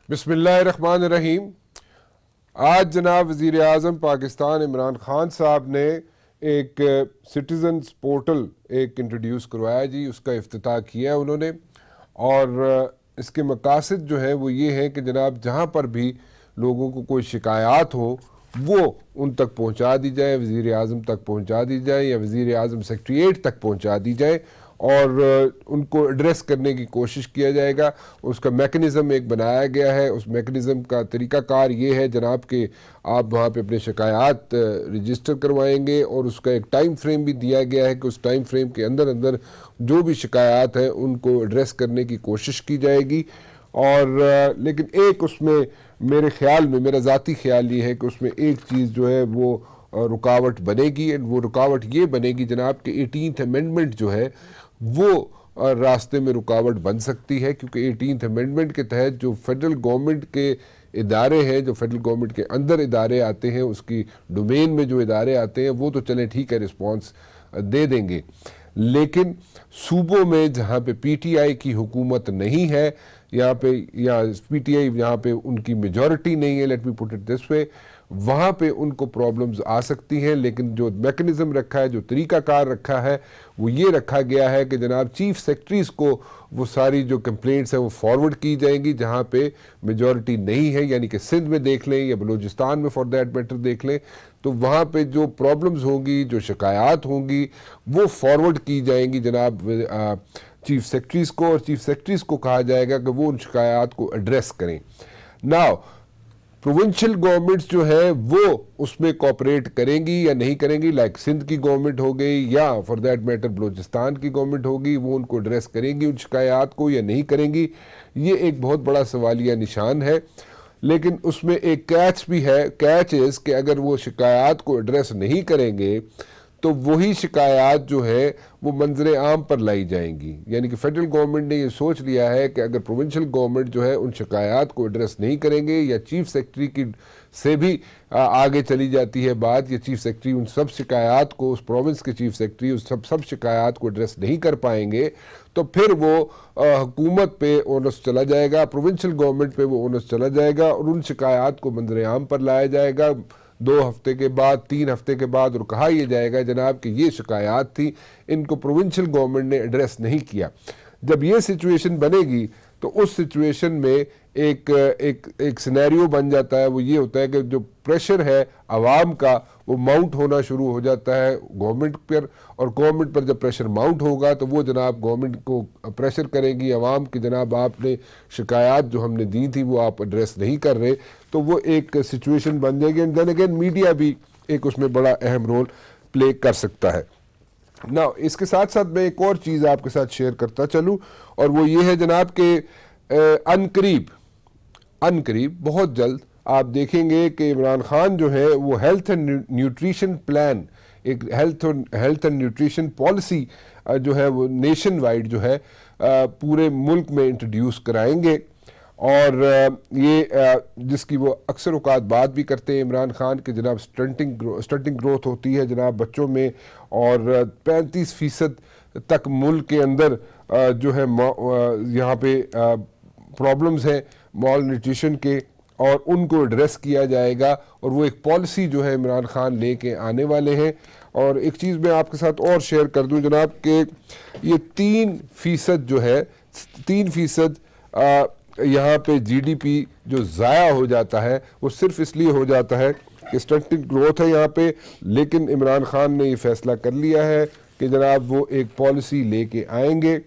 बिस्मिल्लाहिर्रहमानिर्रहीम। आज जनाब वज़ीर आज़म पाकिस्तान इमरान खान साहब ने एक सिटीज़न्स पोर्टल एक इंट्रोड्यूस करवाया जी, उसका इफ्तिताह किया उन्होंने। और इसके मकासद जो है वो ये है कि जनाब जहाँ पर भी लोगों को कोई शिकायत हो वो उन तक पहुँचा दी जाए, वज़ीर आज़म तक पहुँचा दी जाए या वज़ीर आज़म सेक्रेटेरिएट तक पहुँचा दी जाए और उनको एड्रेस करने की कोशिश किया जाएगा। उसका मेकनिज़म एक बनाया गया है। उस मेकनिज़म का तरीक़ाकार ये है जनाब कि आप वहाँ पे अपने शिकायत रजिस्टर करवाएंगे और उसका एक टाइम फ्रेम भी दिया गया है कि उस टाइम फ्रेम के अंदर अंदर जो भी शिकायत है उनको एड्रेस करने की कोशिश की जाएगी। और लेकिन एक उसमें मेरे ख्याल में, मेरा ज़ाती ख्याल ये है कि उसमें एक चीज़ जो है वो रुकावट बनेगी। वो रुकावट ये बनेगी जनाब कि 18th अमेंडमेंट जो है वो रास्ते में रुकावट बन सकती है, क्योंकि 18th अमेंडमेंट के तहत जो फेडरल गवर्नमेंट के इदारे हैं, जो फेडरल गवर्नमेंट के अंदर इदारे आते हैं, उसकी डोमेन में जो इदारे आते हैं वो तो चले ठीक है, रिस्पॉन्स दे देंगे, लेकिन सूबों में जहाँ पे पीटीआई की हुकूमत नहीं है, यहाँ पे या पीटीआई यहाँ पे उनकी मेजॉरिटी नहीं है, let me put it this way, वहाँ पे उनको प्रॉब्लम्स आ सकती हैं। लेकिन जो मैकेनिज़्म रखा है, जो तरीक़ाकार रखा है, वो ये रखा गया है कि जनाब चीफ सेक्रेटरीज़ को वो सारी जो कंप्लेंट्स हैं वो फॉरवर्ड की जाएंगी जहाँ पे मेजॉरिटी नहीं है, यानी कि सिंध में देख लें या बलूचिस्तान में फॉर दैट मैटर देख लें, तो वहाँ पे जो प्रॉब्लम्स होंगी, जो शिकायत होंगी, वो फॉरवर्ड की जाएंगी जनाब चीफ सेक्रेटरीज़ को, और चीफ सेक्रेटरीज़ को कहा जाएगा कि वो उन शिकायत को एड्रेस करें। नाउ प्रोविंशियल गवर्नमेंट्स जो है वो उसमें कोऑपरेट करेंगी या नहीं करेंगी, लाइक सिंध की गवर्नमेंट हो गई या फॉर दैट मैटर बलूचिस्तान की गवर्नमेंट होगी, वो उनको एड्रेस करेंगी उन शिकायत को या नहीं करेंगी, ये एक बहुत बड़ा सवालिया निशान है। लेकिन उसमें एक कैच भी है। कैच इज़ कि अगर वो शिकायत को एड्रेस नहीं करेंगे तो वही शिकायत जो है वो मंजर आम पर लाई जाएंगी। यानी कि फेडरल गवर्नमेंट ने ये सोच लिया है कि अगर प्रोविंशियल गवर्नमेंट जो है उन शिकायत को एड्रेस नहीं करेंगे या चीफ सेक्रेटरी की से भी आगे चली जाती है बात, या चीफ सेक्रेटरी उन सब शिकायत को, उस प्रोविंस के चीफ सेक्रेटरी उस सब शिकायत को एड्रेस नहीं कर पाएंगे, तो फिर वो हुकूमत पे ओनस चला जाएगा, प्रोविंशियल गवर्नमेंट पे वो ओनस चला जाएगा और उन शिकायत को मंजर आम पर लाया जाएगा 2 हफ्ते के बाद, 3 हफ्ते के बाद, और कहा यह जाएगा जनाब कि ये शिकायत थी, इनको प्रोविंशियल गवर्नमेंट ने एड्रेस नहीं किया। जब ये सिचुएशन बनेगी तो उस सिचुएशन में एक सिनेरियो बन जाता है। वो ये होता है कि जो प्रेशर है आवाम का वो माउंट होना शुरू हो जाता है गवर्नमेंट पर, और गवर्नमेंट पर जब प्रेशर माउंट होगा तो वो जनाब गवर्नमेंट को प्रेशर करेंगी आवाम कि जनाब आपने शिकायत जो हमने दी थी वो आप एड्रेस नहीं कर रहे, तो वो एक सिचुएशन बन जाएगी। एंड देन अगेन मीडिया भी एक उसमें बड़ा अहम रोल प्ले कर सकता है। ना इसके साथ साथ मैं एक और चीज़ आपके साथ शेयर करता चलूँ, और वो ये है जनाब के अनकरीब बहुत जल्द आप देखेंगे कि इमरान खान जो है वो हेल्थ एंड न्यूट्रिशन प्लान, एक हेल्थ एंड न्यूट्रिशन पॉलिसी जो है वो नेशन वाइड जो है पूरे मुल्क में इंट्रोड्यूस कराएंगे। और ये जिसकी वो अक्सर औकात बात भी करते हैं इमरान खान के जनाब स्टंटिंग ग्रोथ होती है जनाब बच्चों में, और 35% तक मुल्क के अंदर जो है यहाँ पे प्रॉब्लम्स हैं मॉल न्यूट्रिशन के, और उनको एड्रेस किया जाएगा। और वो एक पॉलिसी जो है इमरान खान लेके आने वाले हैं। और एक चीज़ मैं आपके साथ और शेयर कर दूं जनाब कि ये 3% जो है, 3% यहाँ पे जीडीपी जो ज़ाया हो जाता है वो सिर्फ इसलिए हो जाता है कि स्टंटिंग ग्रोथ है यहाँ पे। लेकिन इमरान खान ने ये फैसला कर लिया है कि जनाब वो एक पॉलिसी लेके आएंगे,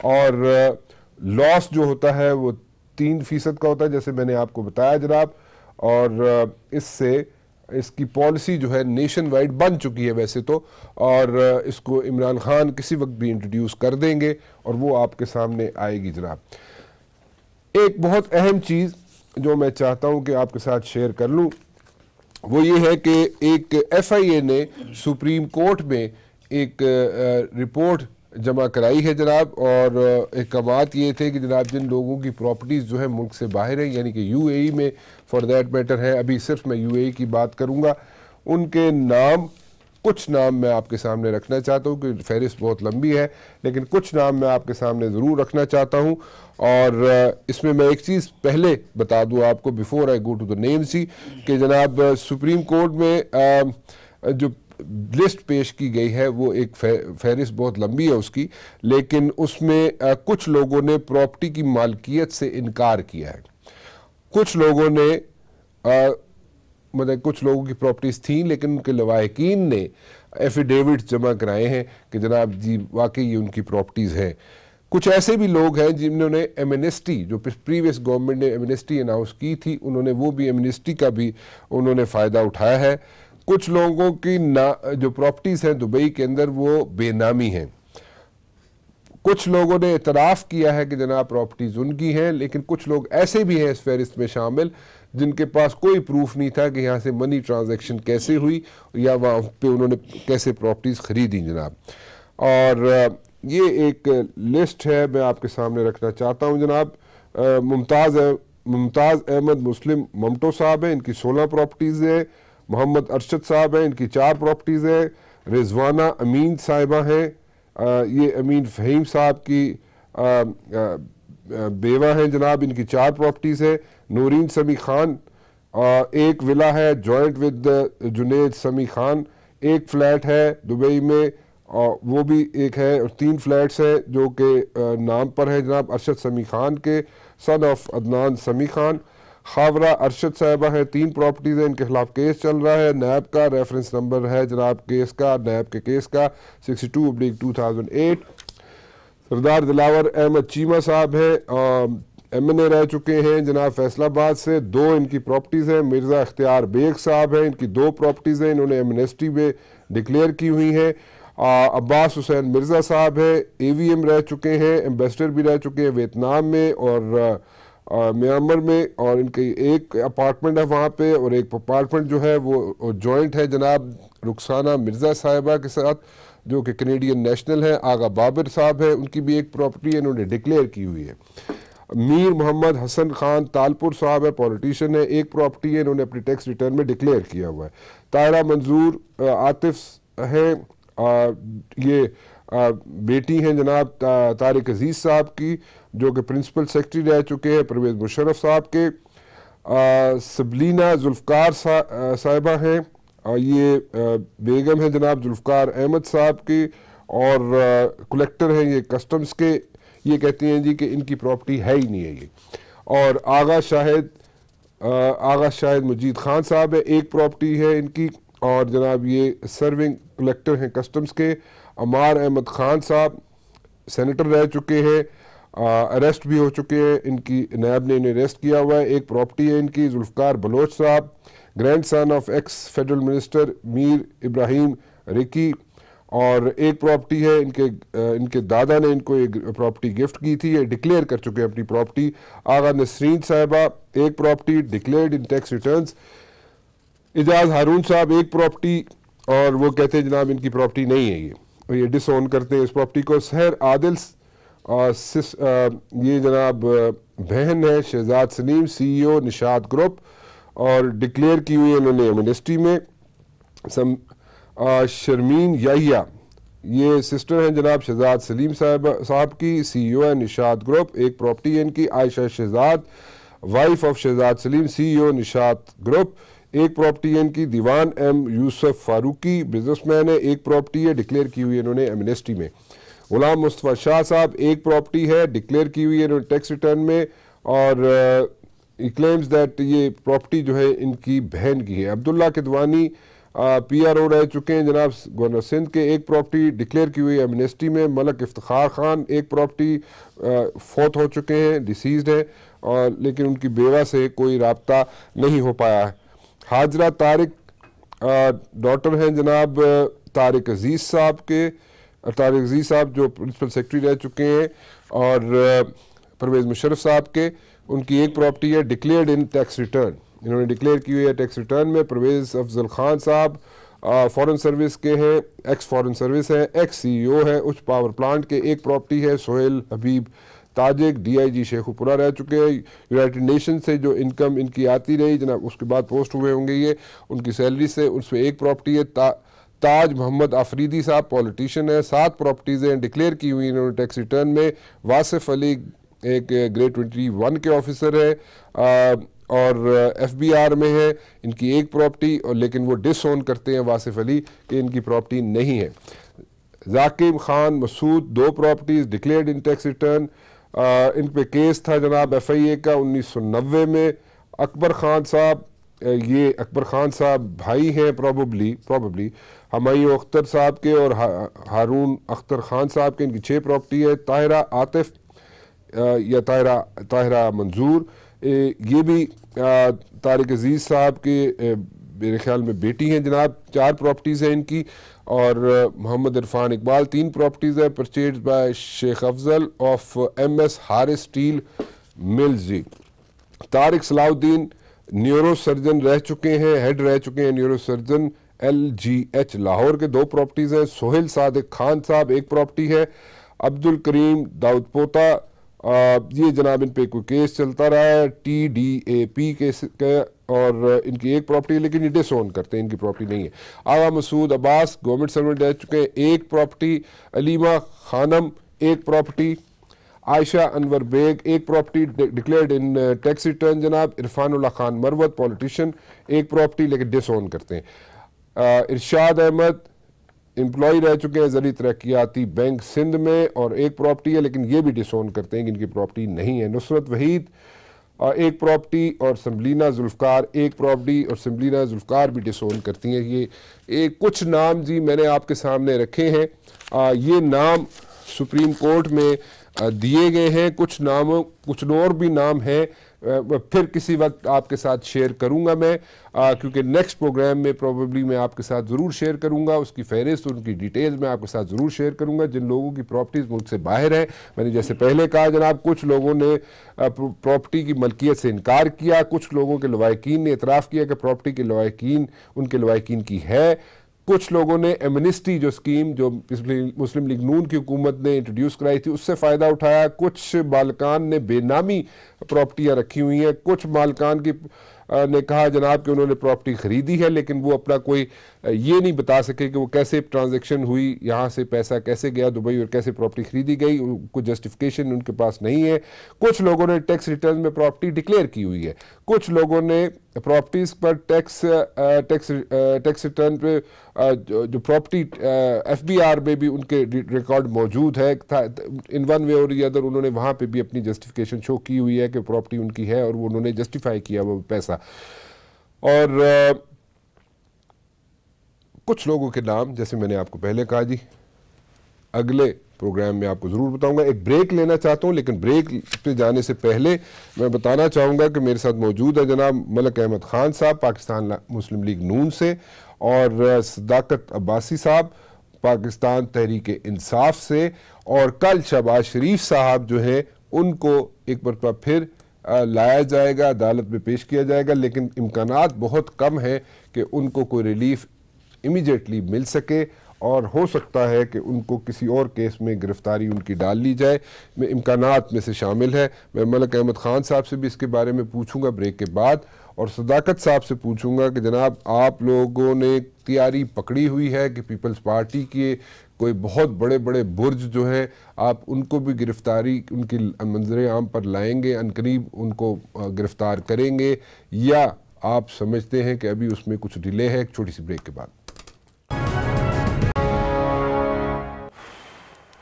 और लॉस जो होता है वो 3% का होता है जैसे मैंने आपको बताया जनाब। और इससे इसकी पॉलिसी जो है नेशन वाइड बन चुकी है वैसे तो, और इसको इमरान खान किसी वक्त भी इंट्रोड्यूस कर देंगे और वो आपके सामने आएगी जनाब। एक बहुत अहम चीज़ जो मैं चाहता हूं कि आपके साथ शेयर कर लूं वो ये है कि एक FIA ने सुप्रीम कोर्ट में एक रिपोर्ट जमा कराई है जनाब, और अहकामात ये थे कि जनाब जिन लोगों की प्रॉपर्टीज़ जो है मुल्क से बाहर है, यानी कि UAE में फॉर दैट मैटर है, अभी सिर्फ मैं UAE की बात करूंगा, उनके नाम कुछ नाम मैं आपके सामने रखना चाहता हूँ, कि फहरिस्त बहुत लंबी है, लेकिन कुछ नाम मैं आपके सामने ज़रूर रखना चाहता हूँ। और इसमें मैं एक चीज़ पहले बता दूँ आपको, before I go to the names ही, कि जनाब सुप्रीम कोर्ट में जो लिस्ट पेश की गई है वो एक फहरिस्त बहुत लंबी है उसकी, लेकिन उसमें कुछ लोगों ने प्रॉपर्टी की मालकियत से इनकार किया है। कुछ लोगों ने मतलब कुछ लोगों की प्रॉपर्टीज थी, लेकिन उनके लवाहकीन ने एफिडेविट जमा कराए हैं कि जनाब जी वाकई ये उनकी प्रॉपर्टीज़ हैं। कुछ ऐसे भी लोग हैं जिन्होंने एमनेस्टी, जो प्रीवियस गवर्नमेंट ने एमनेस्टी अनाउंस की थी, उन्होंने वो भी एमनेस्टी का भी उन्होंने फ़ायदा उठाया है। कुछ लोगों की जो प्रॉपर्टीज़ हैं दुबई के अंदर वो बेनामी हैं। कुछ लोगों ने इतराफ़ किया है कि जनाब प्रॉपर्टीज़ उनकी हैं, लेकिन कुछ लोग ऐसे भी हैं इस फहरिस्त में शामिल जिनके पास कोई प्रूफ नहीं था कि यहाँ से मनी ट्रांजैक्शन कैसे हुई या वहाँ पे उन्होंने कैसे प्रॉपर्टीज़ ख़रीदी जनाब। और ये एक लिस्ट है मैं आपके सामने रखना चाहता हूँ जनाब। मुमताज़ अहमद मुस्लिम ममटो साहब हैं, इनकी 16 प्रॉपर्टीज़ है। मोहम्मद अरशद साहब हैं, इनकी 4 प्रॉपर्टीज़ है। रिजवाना अमीन साहिबा हैं, ये अमीन फ़हीम साहब की बेवा हैं जनाब, इनकी 4 प्रॉपर्टीज़ है। नूरीन समी खान, एक विला है जॉइंट विद जुनेद समी खान, एक फ्लैट है दुबई में और वो भी एक है, और 3 फ्लैट्स हैं जो कि नाम पर है जनाब अरशद समी खान के, सन ऑफ अदनान समी खान। खावरा अरशद साहिबा है, 3 प्रॉपर्टीज़ हैं, इनके खिलाफ केस चल रहा है। नैब का रेफरेंस नंबर है जनाब केस का, नैब के केस का 62/2008। सरदार दिलावर अहमद चीमा साहब हैं, MNA रह चुके हैं जनाब फैसलाबाद से, 2 इनकी प्रॉपर्टीज़ हैं। मिर्ज़ा इख्तियार बेग साहब हैं, इनकी 2 प्रॉपर्टीज़ हैं, इन्होंने एमनेस्टी में डिक्लेयर की हुई हैं। अब्बास हुसैन मिर्ज़ा साहब हैं, AVM रह चुके हैं, एम्बेसडर भी रह चुके हैं वियतनाम में और म्यांमार में, और इनके एक अपार्टमेंट है वहाँ पे, और एक अपार्टमेंट जो है वो जॉइंट है जनाब रुखसाना मिर्ज़ा साहिबा के साथ, जो कि कैनेडियन नेशनल है। आगा बाबर साहब है, उनकी भी एक प्रॉपर्टी है, इन्होंने डिक्लेयर की हुई है। मीर मोहम्मद हसन खान तालपुर साहब है, पॉलिटिशियन है, एक प्रॉपर्टी है, इन्होंने अपनी टैक्स रिटर्न में डिक्लेयर किया हुआ है। ताहिरा मंजूर आतिफ है, ये बेटी हैं जनाब तारिक अजीज़ साहब की, जो कि प्रिंसिपल सेक्रेटरी रह चुके हैं परवेज़ मुशर्रफ साहब के। सबलीना जुल्फ़कार साहिबा हैं, ये बेगम है जनाब जुल्फ़कार अहमद साहब की, और कलेक्टर हैं ये कस्टम्स के। ये कहती हैं जी कि इनकी प्रॉपर्टी है ही नहीं है ये। और आगा शाहिद मजीद खान साहब है, एक प्रॉपर्टी है इनकी, और जनाब ये सर्विंग कलेक्टर हैं कस्टम्स के। अमार अहमद खान साहब सेनेटर रह चुके हैं, अरेस्ट भी हो चुके हैं, इनकी नैब ने इन्हें अरेस्ट किया हुआ है। एक प्रॉपर्टी है इनकी। जुल्फ़कार बलोच साहब, grand son of x federal minister Mir Ibrahim Ricky, और एक प्रॉपर्टी है इनके दादा ने इनको एक प्रॉपर्टी गिफ्ट की थी, ये डिक्लेयर कर चुके हैं अपनी प्रॉपर्टी। आगा नसरीन साहिबा, एक property declared in tax returns. Ijaz Haroon साहब, एक प्रॉपर्टी, और वो कहते हैं जनाब इनकी प्रॉपर्टी नहीं है ये डिसओन करते हैं इस प्रॉपर्टी को। सहर आदिल, ये जनाब बहन है शहजाद सलीम, CEO निशात ग्रुप, और डिक्लेयर की हुई है इन्होंने एमनेस्टी में। शर्मीन याहिया, ये सिस्टर हैं जनाब शहजाद सलीम साहब की, CEO है निशात ग्रुप, एक प्रॉपर्टी है इनकी। Ayesha Shahzad, wife of Shahzad Salim, CEO Nishat group, एक प्रॉपर्टी है इनकी। दीवान M यूसुफ फारूकी, बिजनेसमैन है, एक प्रॉपर्टी है, डिक्लेयर की हुई है इन्होंने एमनेस्टी में। गुलाम मुस्तफ़ा शाह साहब, एक प्रॉपर्टी है, डिक्लेयर की हुई है इन्होंने टैक्स रिटर्न में, और क्लेम्स दैट ये प्रॉपर्टी जो है इनकी बहन की है। अब्दुल्ला किदवानी PRO रह चुके हैं जनाब गवर्नर सिंध के, एक प्रॉपर्टी डिक्लेयर की हुई है एमनेस्टी में। मलक इफ्तिखार खान, एक प्रॉपर्टी, फौत हो चुके हैं, डिसीज्ड है, और लेकिन उनकी बेवा से कोई राब्ता नहीं हो पाया है। हाजरा तारिक, डॉटर हैं जनाब तारिक अजीज़ साहब के, तारिक अजीज़ साहब जो प्रिंसिपल सेक्रेटरी रह चुके हैं, और परवेज़ मुशर्रफ साहब के, उनकी एक प्रॉपर्टी है डिक्लेयर्ड इन टैक्स रिटर्न, इन्होंने डिक्लेयर की हुई है टैक्स रिटर्न में। परवेज़ अफजल खान साहब फॉरेन सर्विस के हैं, एक्स फॉरेन सर्विस है, एक्स CEO है उच्च पावर प्लांट के, एक प्रॉपर्टी है। सोहेल हबीब ताजिक, DIG शेखुपुरा रह चुके हैं। यूनाइटेड नेशन से जो इनकम इनकी आती रही जनाब, उसके बाद पोस्ट हुए होंगे ये, उनकी सैलरी से, उसमें एक प्रॉपर्टी है। ताज मोहम्मद आफरीदी साहब पॉलिटिशियन है, 7 प्रॉपर्टीज़ें डिक्लेयर की हुई इन्होंने टैक्स रिटर्न में। वासिफ अली एक ग्रेड 21 के ऑफिसर है और FBR में है, इनकी एक प्रॉपर्टी, और लेकिन वो डिसओन करते हैं वासिफ अली कि इनकी प्रॉपर्टी नहीं है। Jakim Khan Masood 2 properties declared in tax return, इन पे केस था जनाब FIA का 1990 में। अकबर खान साहब, ये अकबर खान साहब भाई हैं प्रॉबली हमायूं अख्तर साहब के और हारून अख्तर खान साहब के, इनकी 6 प्रॉपर्टी है। ताहिरा आतिफ या ताहिरा मंजूर, ये भी तारिक अजीज साहब के मेरे ख्याल में बेटी हैं जनाब, 4 प्रॉपर्टीज़ हैं इनकी। और मोहम्मद इरफान इकबाल 3 प्रॉपर्टीज़ है, purchase by Sheikh Afzal of MS Haris steel mills जी। तारिक सलाउद्दीन न्यूरो सर्जन रह चुके हैं, हेड रह चुके हैं न्यूरो सर्जन LGH लाहौर के, 2 प्रॉपर्टीज़ हैं। सोहेल सादिक खान साहब 1 प्रॉपर्टी है। अब्दुल करीम दाऊद पोता, ये जनाब इन पे कोई केस चलता रहा है TDAP केस का, और इनकी 1 प्रॉपर्टी है लेकिन ये डिसओन करते हैं, इनकी प्रॉपर्टी नहीं है। आगा मसूद अब्बास गवर्नमेंट सर्वेंट रह चुके हैं, 1 property. Alima Khanam 1 property. Ayesha Anwar Baig 1 property declared in tax return जनाब। इरफानुल्लाह खान मरवत पॉलिटिशियन 1 प्रॉपर्टी लेकिन डिसओन करते हैं। इरशाद अहमद एम्प्लॉय रह चुके हैं ज़री तरक्याती बैंक सिंध में, और 1 प्रॉपर्टी है लेकिन ये भी डिसओन करते हैं कि इनकी प्रॉपर्टी नहीं है। नुसरत वहीद 1 प्रॉपर्टी, और सम्बलीना जुल्फ़कार 1 प्रॉपर्टी, और सम्बलीना जुल्फ़कार भी डिसओन करती हैं। ये कुछ नाम जी मैंने आपके सामने रखे हैं, ये नाम सुप्रीम कोर्ट में दिए गए हैं। कुछ और भी नाम हैं, फिर किसी वक्त आपके साथ शेयर करूंगा मैं, क्योंकि नेक्स्ट प्रोग्राम में प्रोबेबली मैं आपके साथ ज़रूर शेयर करूंगा उसकी फहरिस्त, उनकी डिटेल्स मैं आपके साथ ज़रूर शेयर करूंगा जिन लोगों की प्रॉपर्टीज़ मुल्क से बाहर है। मैंने जैसे पहले कहा जनाब, कुछ लोगों ने प्रॉपर्टी की मलकियत से इनकार किया, कुछ लोगों के लवाकिन ने इतराफ़ किया कि प्रॉपर्टी के लवाकिन उनके लवाकिन की है। कुछ लोगों ने एमनेस्टी जो स्कीम जो मुस्लिम लीग नून की हुकूमत ने इंट्रोड्यूस कराई थी उससे फ़ायदा उठाया। कुछ मालकान ने बेनामी प्रॉपर्टियाँ रखी हुई हैं। कुछ मालकान की ने कहा जनाब कि उन्होंने प्रॉपर्टी ख़रीदी है लेकिन वो अपना कोई ये नहीं बता सके कि वो कैसे ट्रांजैक्शन हुई, यहाँ से पैसा कैसे गया दुबई और कैसे प्रॉपर्टी ख़रीदी गई, कोई जस्टिफिकेशन उनके पास नहीं है। कुछ लोगों ने टैक्स रिटर्न में प्रॉपर्टी डिक्लेयर की हुई है। कुछ लोगों ने प्रॉपर्टीज़ पर टैक्स रिटर्न पे जो प्रॉपर्टी FBR में भी उनके रिकॉर्ड मौजूद है, इन वन वे और अदर उन्होंने वहाँ पे भी अपनी जस्टिफिकेशन शो की हुई है कि प्रॉपर्टी उनकी है और वो उन्होंने जस्टिफाई किया वो पैसा। और कुछ लोगों के नाम जैसे मैंने आपको पहले कहा जी, अगले प्रोग्राम में आपको ज़रूर बताऊंगा। एक ब्रेक लेना चाहता हूं लेकिन ब्रेक पे जाने से पहले मैं बताना चाहूँगा कि मेरे साथ मौजूद है जनाब मलिक अहमद खान साहब पाकिस्तान मुस्लिम लीग नून से, और सदाकत अब्बासी साहब पाकिस्तान तहरीक इंसाफ से, और कल शहबाज शरीफ साहब जो हैं उनको एक मरतबा फिर लाया जाएगा, अदालत में पेश किया जाएगा, लेकिन इम्कानात बहुत कम है कि उनको कोई रिलीफ इमीडिएटली मिल सके और हो सकता है कि उनको किसी और केस में गिरफ्तारी उनकी डाल ली जाए, में इम्कानात में से शामिल है। मैं मलिक अहमद खान साहब से भी इसके बारे में पूछूंगा ब्रेक के बाद, और सदाकत साहब से पूछूंगा कि जनाब आप लोगों ने तैयारी पकड़ी हुई है कि पीपल्स पार्टी के कोई बहुत बड़े बड़े बुर्ज जो हैं आप उनको भी गिरफ्तारी उनकी मंजर आम पर लाएंगे, अनकरीब उनको गिरफ्तार करेंगे, या आप समझते हैं कि अभी उसमें कुछ डिले है? एक छोटी सी ब्रेक के बाद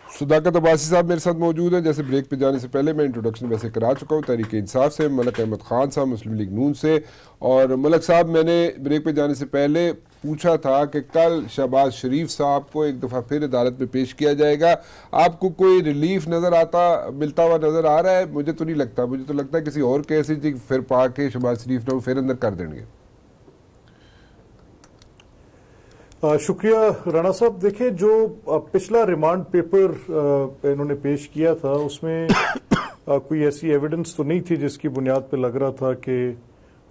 सदाकत अब्बासी साहब मेरे साथ मौजूद हैं। जैसे ब्रेक पे जाने से पहले मैं इंट्रोडक्शन वैसे करा चुका हूँ तहरीक इंसाफ से, मलिक अहमद खान साहब मुस्लिम लीग नून से। और मलिक साहब मैंने ब्रेक पे जाने से पहले पूछा था कि कल शहबाज शरीफ साहब को एक दफ़ा फिर अदालत में पेश किया जाएगा, आपको कोई रिलीफ मिलता हुआ नज़र आ रहा है? मुझे तो नहीं लगता, मुझे तो लगता है किसी और केस फिर पा के शहबाज शरीफ ने फिर अंदर कर देंगे। शुक्रिया राणा साहब। देखिए, जो पिछला रिमांड पेपर इन्होंने पेश किया था उसमें कोई ऐसी एविडेंस तो नहीं थी जिसकी बुनियाद पे लग रहा था कि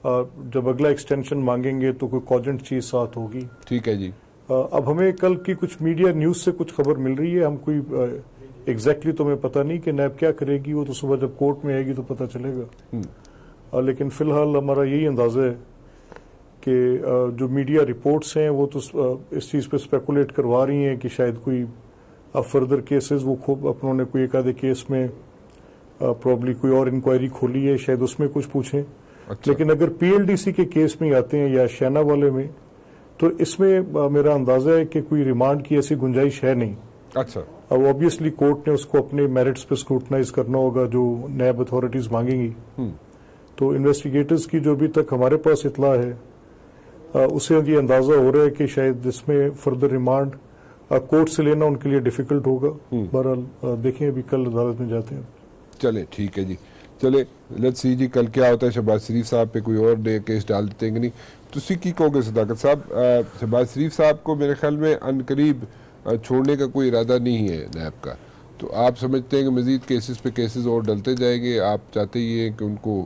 जब अगला एक्सटेंशन मांगेंगे तो कोई कॉजेंट चीज साथ होगी। ठीक है जी। अब हमें कल की कुछ मीडिया न्यूज से कुछ खबर मिल रही है, हम कोई एग्जैक्टली तो हमें पता नहीं कि नैब क्या करेगी, वो तो सुबह जब कोर्ट में आएगी तो पता चलेगा। लेकिन फिलहाल हमारा यही अंदाजा है कि जो मीडिया रिपोर्ट्स हैं वो तो इस चीज़ पे स्पेकुलेट करवा रही हैं कि शायद कोई फर्दर केसेस वो खूब अपनों कोई एक आधे केस में प्रॉब्ली कोई और इंक्वायरी खोली है, शायद उसमें कुछ पूछें। अच्छा। लेकिन अगर पीएलडीसी के केस में आते हैं या शैना वाले में, तो इसमें मेरा अंदाजा है कि कोई रिमांड की ऐसी गुंजाइश है नहीं। अच्छा। अब ऑब्वियसली कोर्ट ने उसको अपने मेरिट्स पे स्क्रूटनाइज करना होगा जो नैब अथॉरिटीज मांगेंगी। तो इन्वेस्टिगेटर्स की जो अभी तक हमारे पास इतला है उससे ये अंदाजा हो रहा है कि शायद इसमें फर्दर रिमांड कोर्ट से लेना उनके लिए डिफिकल्ट होगा। बहरहाल देखें, अभी कल अदालत में जाते हैं। चले ठीक है जी, चले लेट्स सी जी कल क्या होता है। शहबाज शरीफ साहब पे कोई और केस डाल देते हैं कि नहीं? तुसी की कहोगे सदाकत साहब? शहबाज शरीफ साहब को मेरे ख्याल में अनकरीब छोड़ने का कोई इरादा नहीं है नैब का, तो आप समझते हैं कि मजीद केसेस पे केसेस और डलते जाएंगे? आप चाहते ही हैं कि उनको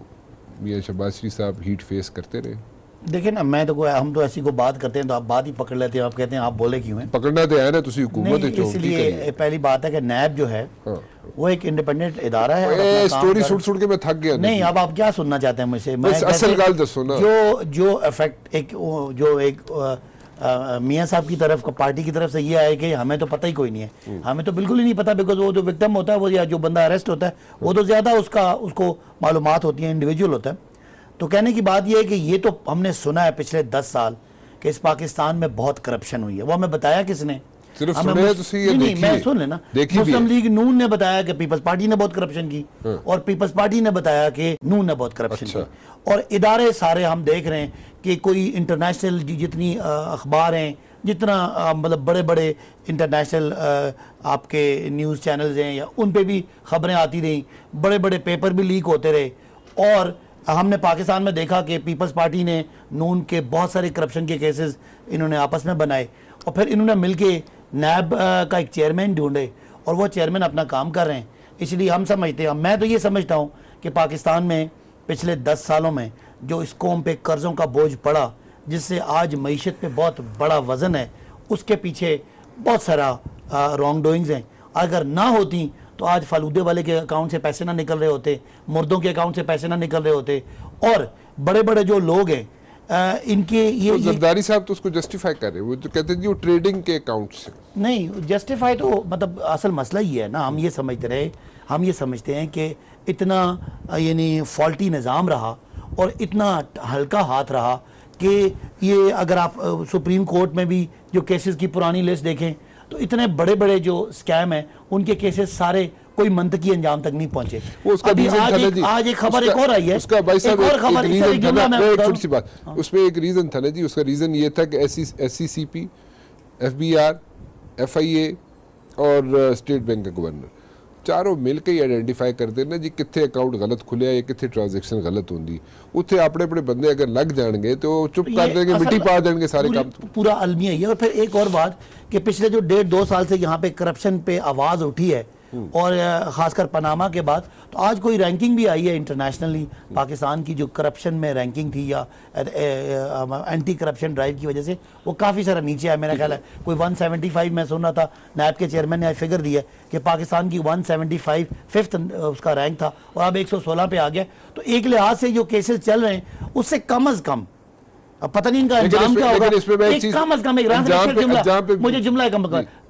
मियां शहबाज शरीफ साहब हीट फेस करते रहे? देखिए ना, हम तो ऐसी को बात करते हैं तो आप बात ही पकड़ लेते हैं, आप कहते हैं आप बोले क्यों हैं? पकड़ना तो है ना, तुसी हुकूमत है। इसलिए पहली बात है कि नैब जो है वो एक इंडिपेंडेंट इदारा है। स्टोरी सुन के मैं थक गया। नहीं, अब आप क्या सुनना चाहते हैं मुझसे? मैं असल गाल दसो ना। जो इफेक्ट एक मियां साहब की तरफ, पार्टी की तरफ से ये आया कि हमें तो पता ही कोई नहीं है, हमें तो बिल्कुल ही नहीं पता, बिकॉज वो जो विक्टिम होता है वो या जो बंदा अरेस्ट होता है वो तो ज्यादा उसको मालूमात होती है, इंडिविजुअल होता है। तो कहने की बात यह है कि ये तो हमने सुना है पिछले 10 साल कि इस पाकिस्तान में बहुत करप्शन हुई है। वो हमें बताया किसने? सिर्फ सुने तो नहीं, मैं सुन लेना। मुस्लिम लीग नून ने बताया कि पीपल्स पार्टी ने बहुत करप्शन की, और पीपल्स पार्टी ने बताया कि नून ने बहुत करप्शन की। और इदारे सारे हम देख रहे हैं कि कोई इंटरनेशनल जितनी अखबार हैं, जितना मतलब बड़े बड़े इंटरनेशनल आपके न्यूज़ चैनल्स हैं, या उन पे भी खबरें आती रहीं, बड़े बड़े पेपर भी लीक होते रहे। और हमने पाकिस्तान में देखा कि पीपल्स पार्टी ने नून के बहुत सारे करप्शन के केसेस इन्होंने आपस में बनाए, और फिर इन्होंने मिलके नैब का एक चेयरमैन ढूंढे, और वो चेयरमैन अपना काम कर रहे हैं। इसलिए हम समझते हैं, मैं तो ये समझता हूँ कि पाकिस्तान में पिछले 10 सालों में जो इस कौम पे कर्ज़ों का बोझ पड़ा, जिससे आज मईशत पे बहुत बड़ा वज़न है, उसके पीछे बहुत सारा रॉन्ग डूइंग्स हैं। अगर ना होती तो आज फालूदे वाले के अकाउंट से पैसे ना निकल रहे होते, मुर्दों के अकाउंट से पैसे ना निकल रहे होते, और बड़े बड़े जो लोग हैं इनके ये जरदारी साहब तो उसको जस्टिफाई कर रहे हैं, वो तो कहते हैं जी वो ट्रेडिंग के अकाउंट से। नहीं, जस्टिफाई तो मतलब असल मसला ही है ना। हम ये समझते हैं कि इतना यानी फॉल्टी निज़ाम रहा और इतना हल्का हाथ रहा कि ये अगर आप सुप्रीम कोर्ट में भी जो केसेस की पुरानी लिस्ट देखें तो इतने बड़े बड़े जो स्कैम हैं उनके केसेस सारे कोई मंतकी अंजाम तक नहीं पहुंचे। अभी आज एक खबर एक और आई है, उसका भाई साहब एक छोटी सी बात, उसमें एक रीजन था ना जी। उसका रीजन ये था कि SCCP, FBR, FIA और स्टेट बैंक का गवर्नर चारों मिलकर ही आइडेंटिफाई करते ना जी कितने अकाउंट गलत खुले या कितने ट्रांजेक्शन गलत होंगी। उत्थे अपने अपने बंदे अगर लग जाएंगे तो चुप कर देंगे, मिट्टी पा देंगे सारे काम। पूरा अलमिया है। और फिर एक और बात कि पिछले जो 1.5-2 साल से यहाँ पे करप्शन पे आवाज़ उठी है, और ख़ासकर पनामा के बाद, तो आज कोई रैंकिंग भी आई है इंटरनेशनली पाकिस्तान की, जो करप्शन में रैंकिंग थी या एंटी करप्शन ड्राइव की वजह से वो काफ़ी सारा नीचे है। मेरा ख्याल है कोई 175 मैं सुन रहा था, नैब के चेयरमैन ने आज फिगर दी है कि पाकिस्तान की 175 फिफ्थ उसका रैंक था और अब 116 पे आ गया। तो एक लिहाज से जो केसेस चल रहे हैं उससे कम अज़ कम, अब पता नहीं इनका अंजाम क्या होगा, कम अज़ कम मुझे जुमला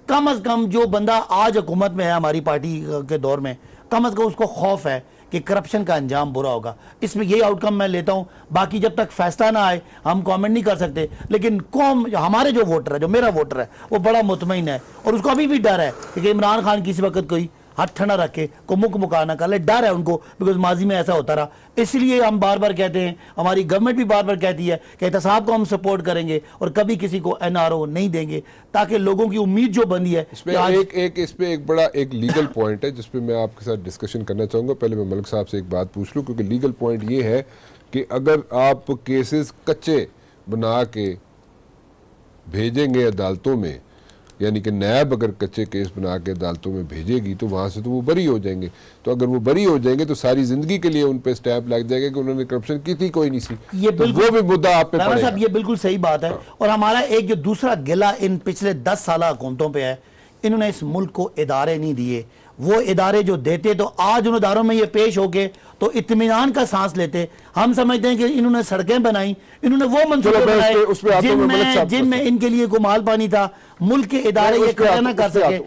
कम अज़ कम जो बंदा आज हुकूमत में है हमारी पार्टी के दौर में, कम अज़ कम उसको खौफ है कि करप्शन का अंजाम बुरा होगा। इसमें यही आउटकम मैं लेता हूं। बाकी जब तक फैसला ना आए हम कमेंट नहीं कर सकते, लेकिन कौम हमारे जो वोटर है, जो मेरा वोटर है, वो बड़ा मुतमईन है और उसको अभी भी डर है कि इमरान खान किसी वक्त कोई हाथ ठंडा रख के को मुका ना कर ले। डर है उनको, बिकॉज माजी में ऐसा होता रहा। इसलिए हम बार बार कहते हैं, हमारी गवर्नमेंट भी बार बार कहती है कि एहतसाब को हम सपोर्ट करेंगे और कभी किसी को NRO नहीं देंगे, ताकि लोगों की उम्मीद जो बनी है। इस पे एक बड़ा एक लीगल पॉइंट है जिसपे मैं आपके साथ डिस्कशन करना चाहूँगा। पहले मैं मलिक साहब से एक बात पूछ लूँ, क्योंकि लीगल पॉइंट ये है कि अगर आप केसेस कच्चे बना के भेजेंगे अदालतों में, यानी कि नैब अगर कच्चे केस बना के अदालतों में भेजेगी तो वहाँ से तो वो बरी हो जाएंगे। तो अगर वो बरी हो जाएंगे तो सारी जिंदगी के लिए उन पे स्टैम्प लग जाएगा कि उन्होंने करप्शन की थी, कोई नहीं सी। ये तो वो भी मुद्दा आप पे पड़ेगा। साहब ये बिल्कुल सही बात है। और हमारा एक जो दूसरा गिला इन पिछले 10 साल हुकूमतों पे है, इन्होंने इस मुल्क को इदारे नहीं दिए। वो इदारे जो देते तो आज उन इदारों में ये पेश होके तो इत्मीनान का सांस लेते। हम समझते हैं कि इन्होंने सड़कें बनाई, इन्होंने वो मंसूबे बनाए जिनमें इनके लिए को माल पानी था, मुल्क के इदारे ये खड़ा ना कर सके,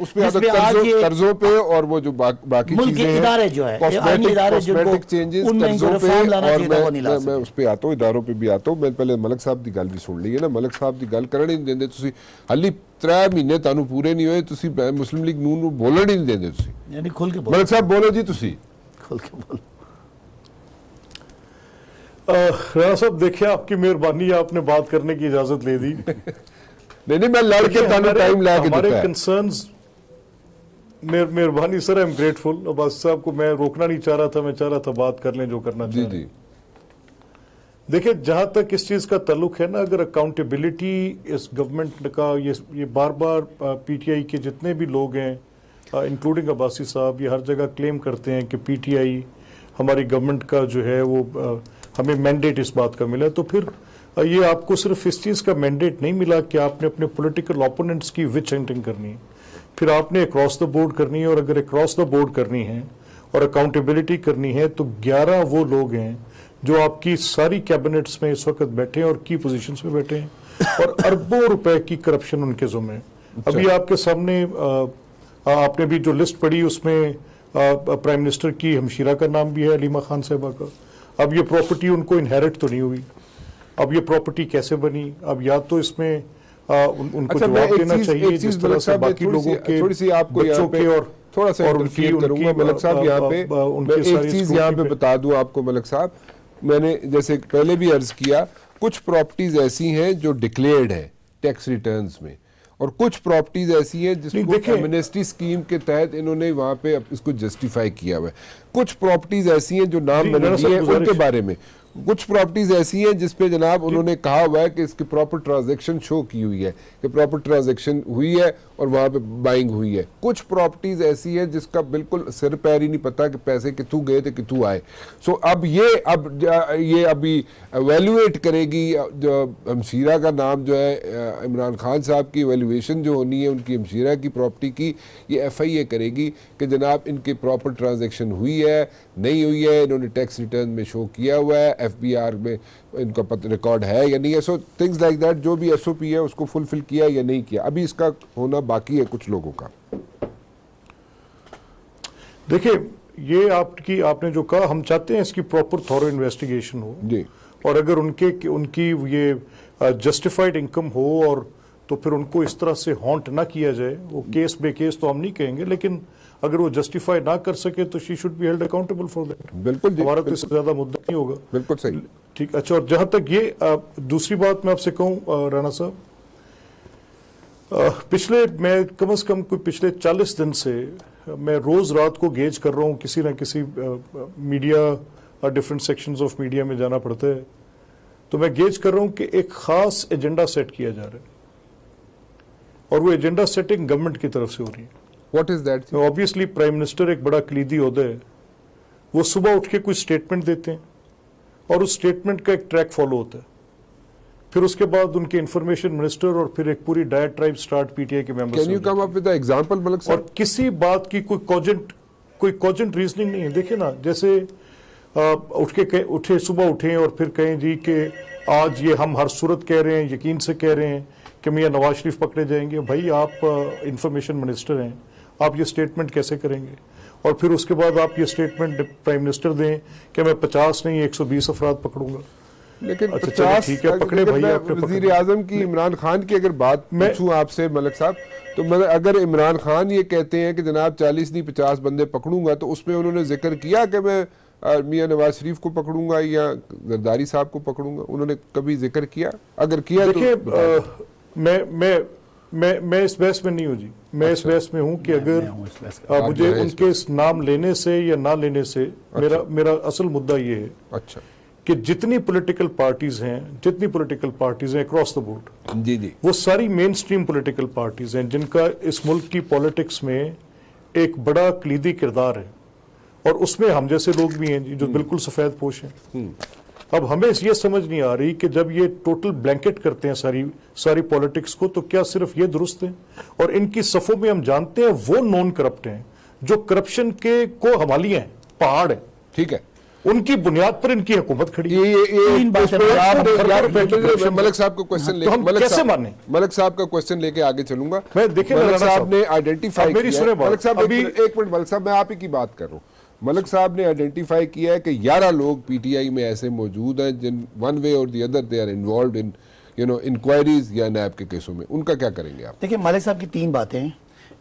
कर्जों पे और वो जो बाकी मुल्क के इदारे जो है उनमें रिफॉर्म लाना चाहिए था, वो नहीं ला सके। मैं उस पे आता हूं, इदारों पे भी आता हूं। मैं पहले मलिक साहब की गल भी सुन ली है ना। मलिक साहब की गल करन ही नहीं देंदे तुसी। हाली 3 महीने तानू पूरे नहीं होए, तुसी मुस्लिम लीग नून नूं बोलण ही नहीं देंदे तुसी। यानी खुल के बोलो मलिक साहब, बोलो जी तुसी, खुल के बोलो। राणा साहब देखिए, आपकी मेहरबानी, आपने बात करने की इजाजत ले दी। नहीं मैं लड़के तानू टाइम ला के देता है। हमारे कंसर्न्स, मेहरबानी sir, I am grateful. Abbas साहब को मैं रोकना नहीं चाह रहा था, मैं चाह रहा था बात कर लें जो करना चाह रहे हैं। देखिए, जहां तक इस चीज का ताल्लुक है ना, अगर अकाउंटेबिलिटी इस गवर्नमेंट का, ये बार बार पीटीआई के जितने भी लोग हैं, इंक्लूडिंग अब्बासी साहब, ये हर जगह क्लेम करते हैं कि पीटीआई हमारी गवर्नमेंट का जो है वो हमें मैंडेट इस बात का मिला। तो फिर ये आपको सिर्फ इस चीज का मैंडेट नहीं मिला कि आपने अपने पॉलिटिकल ओपोनेंट्स की विच हंटिंग करनी है, फिर आपने अक्रॉस द बोर्ड करनी है। और अगर अक्रॉस द बोर्ड करनी है और अकाउंटेबिलिटी करनी है तो 11 वो लोग हैं जो आपकी सारी कैबिनेट्स में इस वक्त बैठे हैं और की पोजीशंस में बैठे हैं और अरबों रुपए की करप्शन उनके ज़िम्मे है। अभी आपके सामने आपने भी जो लिस्ट पढ़ी उसमें प्राइम मिनिस्टर की हमशीरा का नाम भी है, अलीमा खान साहिबा का। अब ये प्रॉपर्टी उनको इनहेरिट तो नहीं हुई, अब ये प्रॉपर्टी कैसे बनी? अब या तो इसमें उनको जवाब देना चाहिए जिस तरह से बाकी लोगों के बच्चों के और थोड़ा सा इंटरफियर करूंगा मलिक साहब यहाँ पे। मैं एक चीज यहाँ पे बता दूं आपको मलिक साहब, मैंने जैसे पहले भी अर्ज किया, कुछ प्रॉपर्टीज ऐसी हैं जो डिक्लेयर्ड है टैक्स रिटर्न्स में और कुछ प्रॉपर्टीज ऐसी हैं जिसको एमनेस्टी स्कीम के तहत इन्होंने वहां पे इसको जस्टिफाई किया हुआ है। कुछ प्रॉपर्टीज ऐसी हैं जो नाम मैंने दिए उनके बारे में, कुछ प्रॉपर्टीज ऐसी हैं जिसपे जनाब उन्होंने कहा हुआ है कि इसकी प्रॉपर ट्रांजैक्शन शो की हुई है कि प्रॉपर ट्रांजैक्शन हुई है और वहां पे बाइंग हुई है। कुछ प्रॉपर्टीज ऐसी हैं जिसका बिल्कुल सिर पैर ही नहीं पता कि पैसे कितों गए थे कितों आए। सो अब ये अभी एवेल्युएट करेगी जो हमशीरा का नाम जो है इमरान खान साहब की एवेल्युएशन जो होनी है उनकी हमशीरा की प्रॉपर्टी की, ये FIA करेगी कि जनाब इनकी प्रॉपर ट्रांजैक्शन हुई है नहीं हुई है, इन्होंने टैक्स रिटर्न में शो किया हुआ है, FBR में इनका रिकॉर्ड है या नहीं है। सो थिंग्स लाइक दैट, जो भी SOP है उसको फुलफिल किया या नहीं किया, अभी इसका होना बाकी है कुछ लोगों का। देखिए, ये आपने जो कहा, हम चाहते हैं इसकी प्रॉपर थॉरो इन्वेस्टिगेशन हो जी, और अगर उनकी ये जस्टिफाइड इनकम हो और तो फिर उनको इस तरह से हॉन्ट ना किया जाए। वो केस बे केस तो हम नहीं कहेंगे, लेकिन अगर वो जस्टिफाई ना कर सके तो she should be held accountable for that. बिल्कुल, हमारा तो इससे ज्यादा मुद्दा नहीं होगा। बिल्कुल सही, ठीक। अच्छा, और जहां तक ये दूसरी बात मैं आपसे कहूं राणा साहब, मैं कम से कम कोई पिछले 40 दिन से मैं रोज रात को गेज कर रहा हूं, किसी ना किसी media, different sections of media में जाना पड़ता है, तो मैं गेज कर रहा हूं कि एक खास एजेंडा सेट किया जा रहा है और वो एजेंडा सेटिंग गवर्नमेंट की तरफ से हो रही है। What is that? Obviously prime minister एक बड़ा कलीदी ओहदा है, वो सुबह उठ के कोई स्टेटमेंट देते हैं और उस स्टेटमेंट का एक ट्रैक फॉलो होता है, फिर उसके बाद उनके इंफॉर्मेशन मिनिस्टर और फिर एक पूरी डायट्राइब स्टार्ट पीटीआई के members. Can you come up with the example Malik साहब? और किसी बात की कोई कॉजेंट रीजनिंग नहीं है। देखिए ना, जैसे सुबह उठे और फिर कहें जी कि आज ये हम हर सूरत कह रहे हैं, यकीन से कह रहे हैं कि मियां नवाज शरीफ पकड़े जाएंगे। भाई, आप इंफॉर्मेशन मिनिस्टर हैं, आप ये स्टेटमेंट कैसे करेंगे? और फिर उसके बाद आप ये स्टेटमेंट प्राइम मिनिस्टर दें कि मैं 50 नहीं 120 अफराद पकड़ूंगा। लेकिन 50 ठीक है, पकड़े भाई। वजीर आजम की इमरान खान की अगर बात पूछूं आपसे मलिक साहब, तो अगर इमरान खान ये कहते हैं कि जनाब 40 नहीं 50 बंदे पकड़ूंगा, तो उसमें उन्होंने जिक्र किया कि मैं मियां नवाज शरीफ को पकड़ूंगा या जरदारी साहब को पकड़ूंगा? उन्होंने कभी जिक्र किया? अगर किया तो मैं इस बहस में नहीं हूँ जी। मैं इस बहस में हूँ कि अगर मुझे उनके इस नाम लेने से या ना लेने से मेरा असल मुद्दा ये है अच्छा कि जितनी पॉलिटिकल पार्टीज हैं अक्रॉस द बोर्ड, जी, वो सारी मेन स्ट्रीम पॉलिटिकल पार्टीज हैं जिनका इस मुल्क की पॉलिटिक्स में एक बड़ा कलीदी किरदार है, और उसमें हम जैसे लोग भी हैं जो बिल्कुल सफेद पोश हैं। अब हमें ये समझ नहीं आ रही कि जब ये टोटल ब्लैंकेट करते हैं सारी पॉलिटिक्स को, तो क्या सिर्फ ये दुरुस्त है? और इनकी सफों में हम जानते हैं वो नॉन करप्ट हैं जो करप्शन के को हमालियां हैं, पहाड़ है। ठीक है, उनकी बुनियाद पर इनकी हुकूमत खड़ी है। मलिक साहब का क्वेश्चन लेके मलिक साहब का क्वेश्चन लेके आगे चलूंगा। मलिक साहब ने आइडेंटिफाई किया, मलिक साहब एक मिनट, मलिक साहब मैं आप ही की बात कर रहा हूँ। मलिक साहब ने आइडेंटिफाई किया है कि 11 लोग पीटीआई में ऐसे मौजूद हैं जिन वन वे और the other they are involved in inquiries या नैब के केसों में। उनका क्या करेंगे आप? देखिए मलिक साहब की 3 बातें हैं।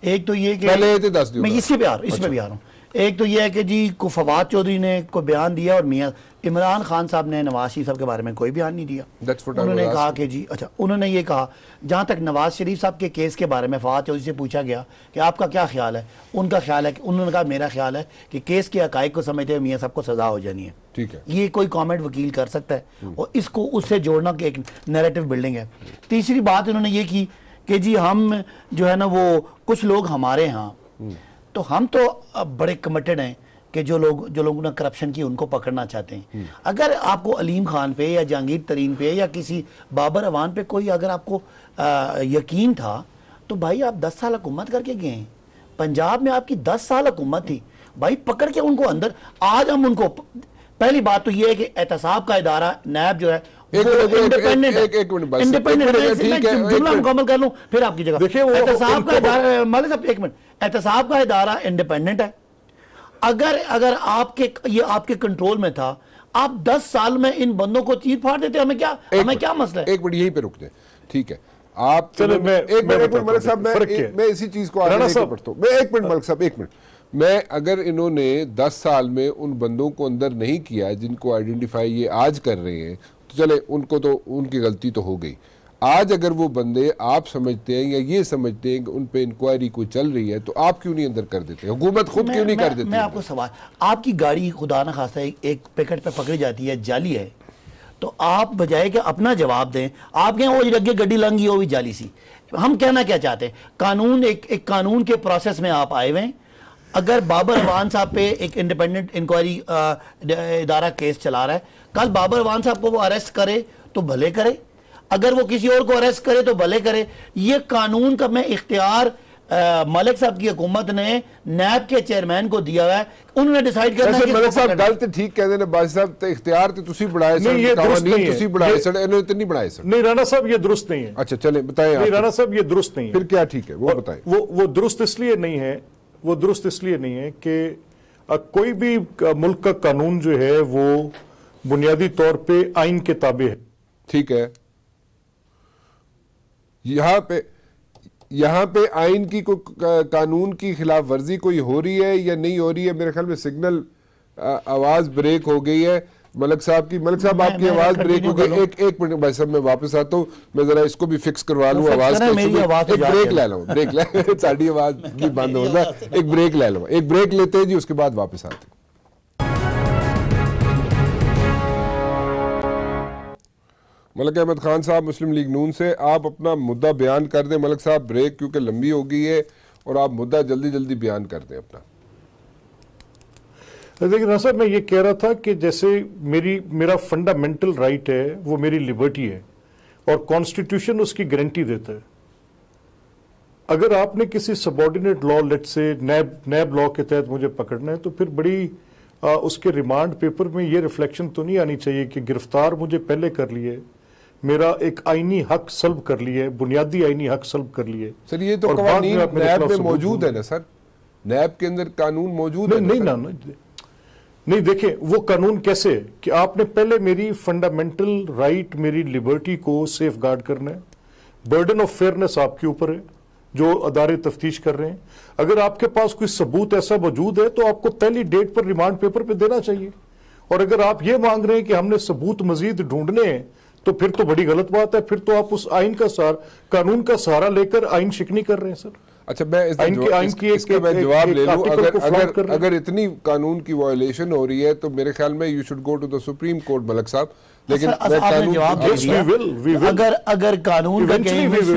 एक तो ये कि पहले तो 10 मैं इसमें भी आ रहा हूँ। एक तो ये है कि जी को फवाद चौधरी ने कोई बयान दिया और मियाँ इमरान खान साहब ने नवाज शरीफ साहब के बारे में कोई बयान नहीं दिया। उन्होंने कहा कि जी अच्छा, उन्होंने ये कहा जहाँ तक नवाज शरीफ साहब के केस के बारे में फवाद चौधरी से पूछा गया कि आपका क्या ख्याल है, उनका ख्याल है कि उन्होंने कहा मेरा ख्याल है कि केस के हकाइक को समझते हुए मियाँ साहब को सजा हो जानी है। ठीक है, ये कोई कमेंट वकील कर सकता है और इसको उससे जोड़ना कि एक नैरेटिव बिल्डिंग है। तीसरी बात उन्होंने ये की कि जी हम जो है ना वो कुछ लोग हमारे यहाँ, तो हम तो बड़े कमिटेड हैं कि जो लोगों ने करप्शन की उनको पकड़ना चाहते हैं। अगर आपको अलीम खान पे या जहांगीर तरीन पे या किसी बाबर अवान पे कोई अगर आपको यकीन था तो भाई आप 10 साल हुकूमत करके गए हैं। पंजाब में आपकी 10 साल हुकूमत थी भाई, पकड़ के उनको अंदर। आज हम उनको, पहली बात तो ये है कि एहतसाब का इदारा नैब जो है जुमला मुकम्मल कर लूं फिर आपकी जगह। देखिए एहतसाब का इदारा, मलिक साहब एक मिनट, एहतसाब का इदारा इंडिपेंडेंट है। अगर आपके कंट्रोल में था, आप 10 साल में इन बंदों को चीर फाड़ देते, हमें क्या मसला है? एक मिनट यहीं पे रुक जाए, ठीक है आप चलो। एक मिनट मलिक साहब, मैं इसी चीज को आगे लेकर बढ़ता हूं। मैं एक मिनट मलिक साहब, एक मिनट, मैं अगर इन्होंने 10 साल में उन बंदों को अंदर नहीं किया जिनको आइडेंटिफाई ये आज कर रहे हैं, तो चले उनको तो उनकी गलती तो हो गई। आज अगर वो बंदे आप समझते हैं या ये समझते हैं कि उन पे इंक्वायरी कोई चल रही है, तो आप क्यों नहीं अंदर कर देते? हुकूमत खुद क्यों नहीं कर देती? मैं आपको सवाल, आपकी गाड़ी खुदा न खास्ता एक पैकेट पे पकड़ी जाती है, जाली है, तो आप बजाय कि अपना जवाब दें, आप कहें वो अगे गड्डी लंघी वो भी जाली सी। हम कहना क्या चाहते हैं? कानून एक कानून के प्रोसेस में आप आए हुए हैं। अगर बाबर अवान साहब पे एक इंडिपेंडेंट इंक्वायरी इदारा केस चला रहा है, कल बाबर अवान साहब को वो अरेस्ट करे तो भले करे, अगर वो किसी और को अरेस्ट करे तो भले करे। ये कानून का मैं इख्तियार मलिक साहब की हुकूमत ने नैब के चेयरमैन को दिया हुआ है, उन्होंने डिसाइड करना है। मलिक साहब गल तो ठीक कहते हैं बाजी साहब, तो इख्तियार तो तुसी बढ़ाए सर, ये दुरुस्त नहीं है। तुसी बढ़ाए सर, इन्होंने तो नहीं बढ़ाए सर। नहीं राणा साहब ये दुरुस्त नहीं है। अच्छा चलें बताएं। नहीं राणा साहब ये दुरुस्त नहीं है। फिर क्या ठीक है वो बताएं। वो दुरुस्त इसलिए नहीं है, वो दुरुस्त इसलिए नहीं है कि कोई भी मुल्क का कानून जो है वो बुनियादी तौर पे आइन के ताबे है। ठीक है, यहाँ पे आइन की कानून की खिलाफ वर्जी कोई हो रही है या नहीं हो रही है? मेरे ख्याल में सिग्नल आवाज ब्रेक हो गई है मलिक साहब की। मलिक साहब आपकी आवाज ब्रेक हो गई। एक मिनट भाई साहब, मैं वापस आता हूँ, मैं जरा इसको भी फिक्स करवा लूँ आवाज को। एक ब्रेक ले लो, ब्रेक ले साड़ी आवाज की बंद हो रहा है, एक ब्रेक ले लो, एक ब्रेक लेते हैं जी, उसके बाद वापस आते हैं। मलिक अहमद खान साहब मुस्लिम लीग नून से, आप अपना मुद्दा बयान कर दें। मलिक साहब ब्रेक क्योंकि लंबी हो गई है और आप मुद्दा जल्दी जल्दी बयान कर दें अपना। देखिए ना सर, मैं ये कह रहा था कि जैसे मेरा फंडामेंटल राइट है वो मेरी लिबर्टी है और कॉन्स्टिट्यूशन उसकी गारंटी देता है। अगर आपने किसी सबऑर्डिनेट लॉ, लेट से नैब लॉ के तहत मुझे पकड़ना है, तो फिर बड़ी उसके रिमांड पेपर में ये रिफ्लेक्शन तो नहीं आनी चाहिए कि गिरफ्तार मुझे पहले कर लिए, मेरा एक आईनी हक सल्ब कर लिए, बुनियादी आईनी हक सल्ब कर लिए। सर ये तो कानून नैब में मौजूद है ना सर, नैब के अंदर कानून मौजूद है। नहीं देखें वो कानून कैसे कि आपने पहले मेरी फंडामेंटल राइट, मेरी लिबर्टी को सेफ गार्ड करना है। बर्डन ऑफ फेयरनेस आपके ऊपर है जो अदारे तफ्तीश कर रहे हैं। अगर आपके पास कोई सबूत ऐसा मौजूद है तो आपको पहली डेट पर रिमांड पेपर पे देना चाहिए। और अगर आप ये मांग रहे हैं कि हमने सबूत मजीद ढूंढने हैं तो फिर तो बड़ी गलत बात है। फिर तो आप उस आइन का कानून का सहारा लेकर आइन शिकनी कर रहे हैं सर। अच्छा मैं इसका जवाब ले लूं। अगर इतनी कानून की वायलेशन हो रही है तो मेरे ख्याल में you should go to the supreme court Malik साहब। लेकिन अगर कानून का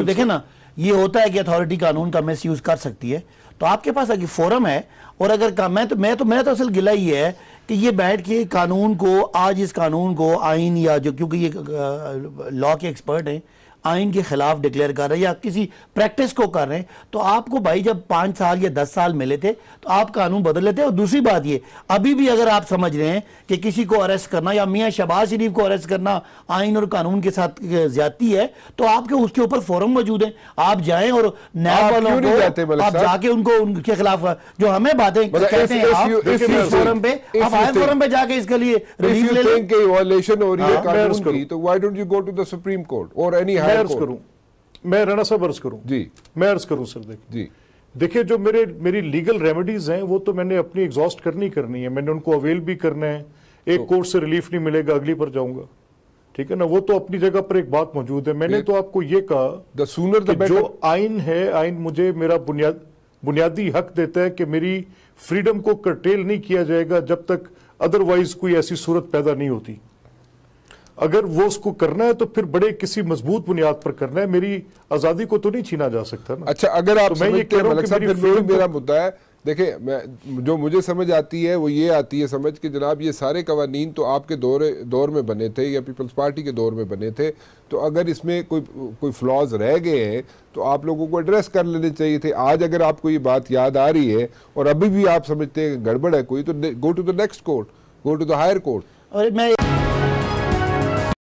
देखे ना, ये होता है कि अथॉरिटी कानून का मिस यूज कर सकती है, तो आपके पास अगर फोरम है और अगर मैं तो असल गिला ही है कि ये बैठ के कानून को, आज इस कानून को आइन या जो, क्योंकि ये लॉ के एक्सपर्ट हैं, आइन के खिलाफ डिक्लेयर कर रहे हैं या किसी प्रैक्टिस को कर रहे हैं, तो आपको भाई जब 5 साल या 10 साल मिले थे तो आप कानून बदल लेते हैं। और दूसरी बात ये, अभी भी अगर आप समझ रहे हैं कि किसी को अरेस्ट करना या मियां शहबाज शरीफ को अरेस्ट करना आइन और कानून के साथ ज्यादती है, तो आपके उसके ऊपर फोरम मौजूद है, आप जाएं और नैब वालों को आप जाके उनको उनके खिलाफ जो हमें बातें कहते हैं आप इस फोरम पे, आप हाई फोरम पे जाके इसके लिए रिलीफ ले लें। वायलेशन हो रही है कानून की, तो why don't you go to the supreme court और एनी हायर कोर्ट? मैं राणा साहब अर्ज करूं जी, मैं अर्ज करूं सर। देखिए जो मेरी लीगल रेमेडीज हैं वो तो मैंने अपनी एग्जॉस्ट करनी है, मैंने उनको अवेल भी करना है। एक कोर्ट से रिलीफ नहीं मिलेगा, अगली पर जाऊंगा, ठीक है ना, वो तो अपनी जगह पर एक बात मौजूद है। मैंने तो आपको ये कहा द सूनर द बेटर। जो आइन है, आइन मुझे मेरा बुनियादी हक देता है कि मेरी फ्रीडम को कर्टेल नहीं किया जाएगा जब तक अदरवाइज कोई ऐसी सूरत पैदा नहीं होती। अगर वो उसको करना है तो फिर बड़े किसी मजबूत बुनियाद पर करना है, मेरी आजादी को तो नहीं छीना जा सकता ना। अच्छा, अगर आप तो मैं ये कह रहा हूं कि मेरा मुद्दा है, देखिए मैं जो मुझे समझ आती है वो ये आती है समझ कि जनाब ये सारे कवानीन तो आपके दौर में बने थे या पीपल्स पार्टी के दौर में बने थे, तो अगर इसमें कोई फ्लॉज रह गए हैं तो आप लोगों को एड्रेस कर लेने चाहिए थे। आज अगर आपको ये बात याद आ रही है और अभी भी आप समझते हैं गड़बड़ है कोई, तो go to the next court, go to the higher court. और मैं